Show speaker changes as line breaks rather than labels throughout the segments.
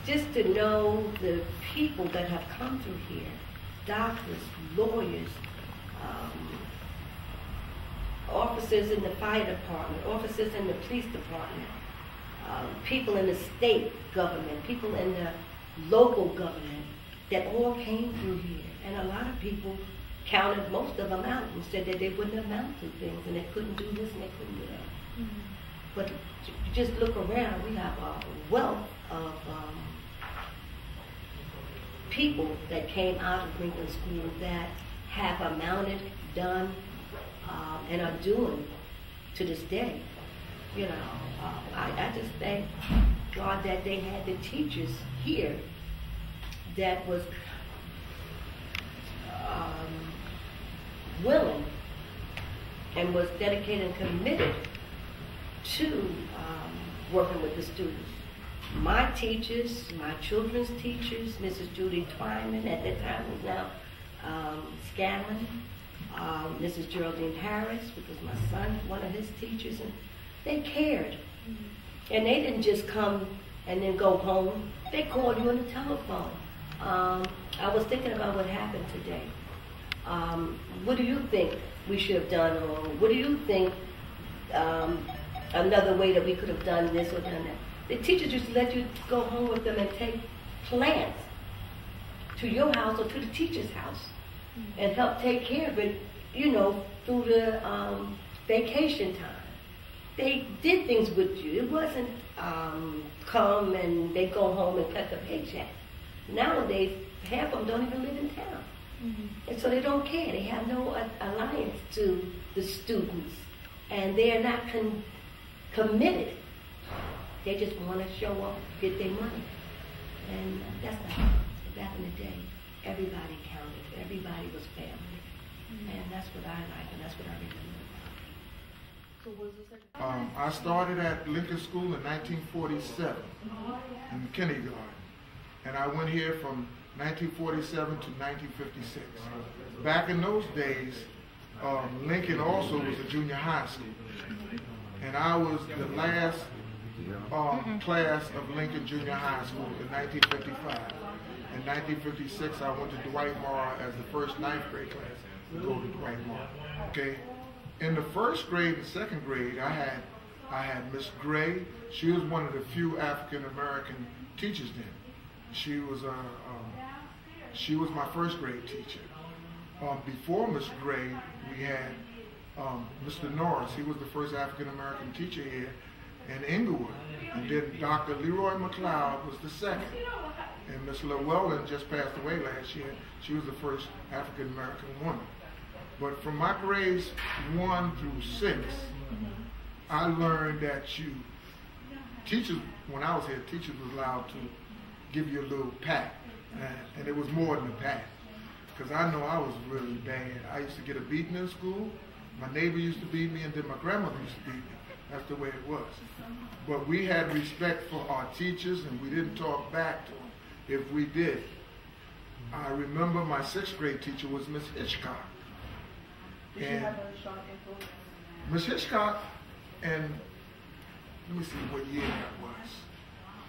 just to know the people that have come through here, doctors, lawyers, officers in the fire department, officers in the police department, people in the state government, people in the local government, that all came through here. And a lot of people counted most of them out and said that they wouldn't amount to things and they couldn't do this and they couldn't do that. Mm-hmm. But you just look around, we have a wealth of people that came out of Lincoln School that have amounted, done, and are doing to this day. You know, I just thank God that they had the teachers here that was willing and was dedicated and committed to working with the students. My teachers, my children's teachers, Mrs. Judy Twyman, at that time was now Scanlon, Mrs. Geraldine Harris, because my son, one of his teachers, and they cared. Mm-hmm. And they didn't just come and then go home. They called you on the telephone. I was thinking about what happened today. What do you think we should have done, or what do you think another way that we could have done this or done that? The teachers used to let you go home with them and take plants to your house or to the teacher's house and help take care of it, you know, through the vacation time. They did things with you. It wasn't come and they go home and cut the paycheck. Nowadays, half of them don't even live in town. Mm-hmm. And so they don't care. They have no alliance to the students. And they are not committed. They just want to show up, get their money. And that's not back in the day. Everybody counted. Everybody was family. Mm-hmm. And that's what I like, and that's what I remember. So what was this?
I started at Lincoln School in 1947 in kindergarten. And I went here from 1947 to 1956. Back in those days, Lincoln also was a junior high school. And I was the last class of Lincoln Junior High School in 1955. In 1956, I went to Dwight Morrow as the first 9th grade class to go to Dwight Morrow. Okay. In the first grade and second grade, I had Miss Gray. She was one of the few African American teachers then. She was my first grade teacher. Before Miss Gray, we had Mr. Norris. He was the first African American teacher here in Englewood. And then Dr. Leroy McLeod was the second. And Miss Llewellyn just passed away last year. She was the first African American woman. But from my grades 1 through 6, I learned that teachers, when I was here, teachers were allowed to give you a little pat. And it was more than a pat. Because I know I was really bad. I used to get a beating in school. My neighbor used to beat me, and then my grandmother used to beat me. That's the way it was. But we had respect for our teachers, and we didn't talk back to them if we did. I remember my 6th grade teacher was Miss Hitchcock.
Did she have a strong influence?
Miss Hitchcock, and let me see what year that was.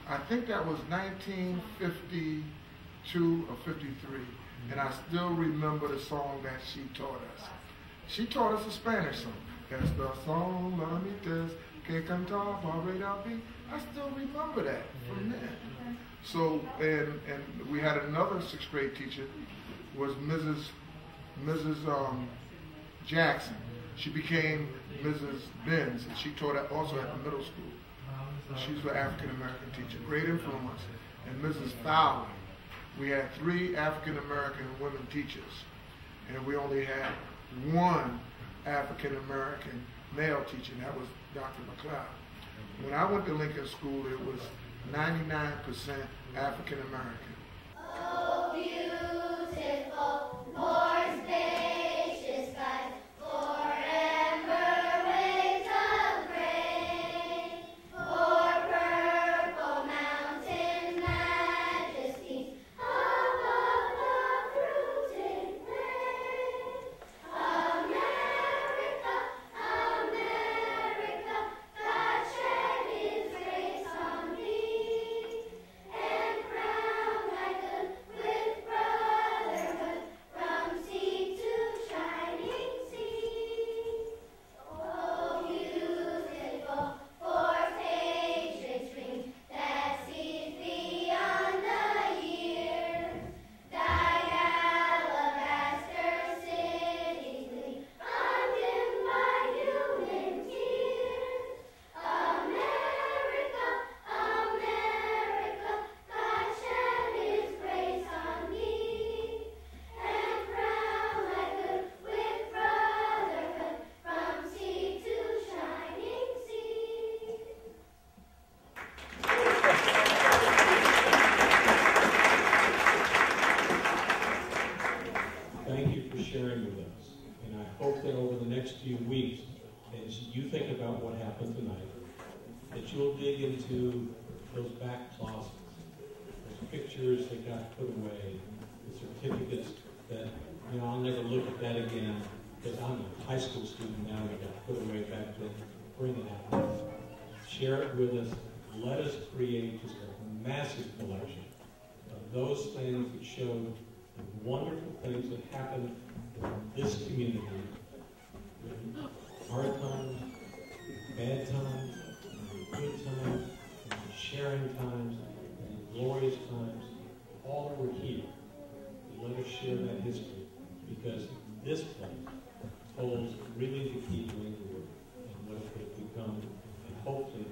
I think that was 1952 or 53. And I still remember the song that she taught us. She taught us a Spanish song. Esta song, mamitas, que cantar, barredabi. I still remember that from then. So, and we had another 6th grade teacher, was Mrs. Jackson. She became Mrs. Benz, and she taught also at the middle school. She's an African American teacher, great influence. And Mrs. Fowler. We had 3 African American women teachers, and we only had 1 African American male teacher, and that was Dr. McLeod. When I went to Lincoln School, it was 99% African American.
Oh, beautiful, more spacious skies, forever waves of grain, for purple mountain majesties above the fruited plain. America, America, God shed His grace on thee, and
you think about what happened tonight, that you'll dig into those back closets, those pictures that got put away, the certificates that, I'll never look at that again because I'm a high school student now that got put away back then. Bring it out. Share it with us. Let us create just a massive collection of those things that show the wonderful things that happen in this community. Hard times, bad times, good times, sharing times, and glorious times, all were here. Let us share that history, because this place holds really the key to Englewood and what it could become, and hopefully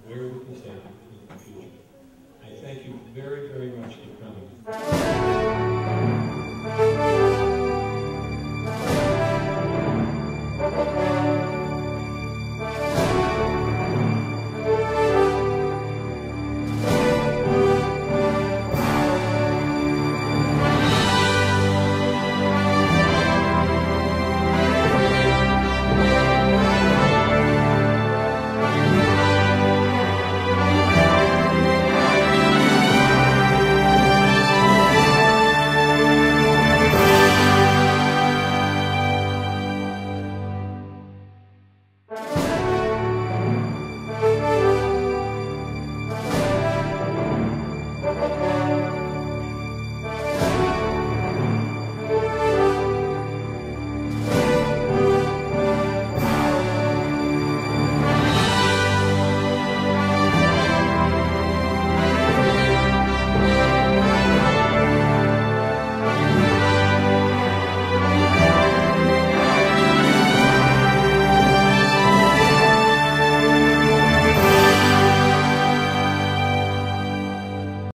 where we can take it.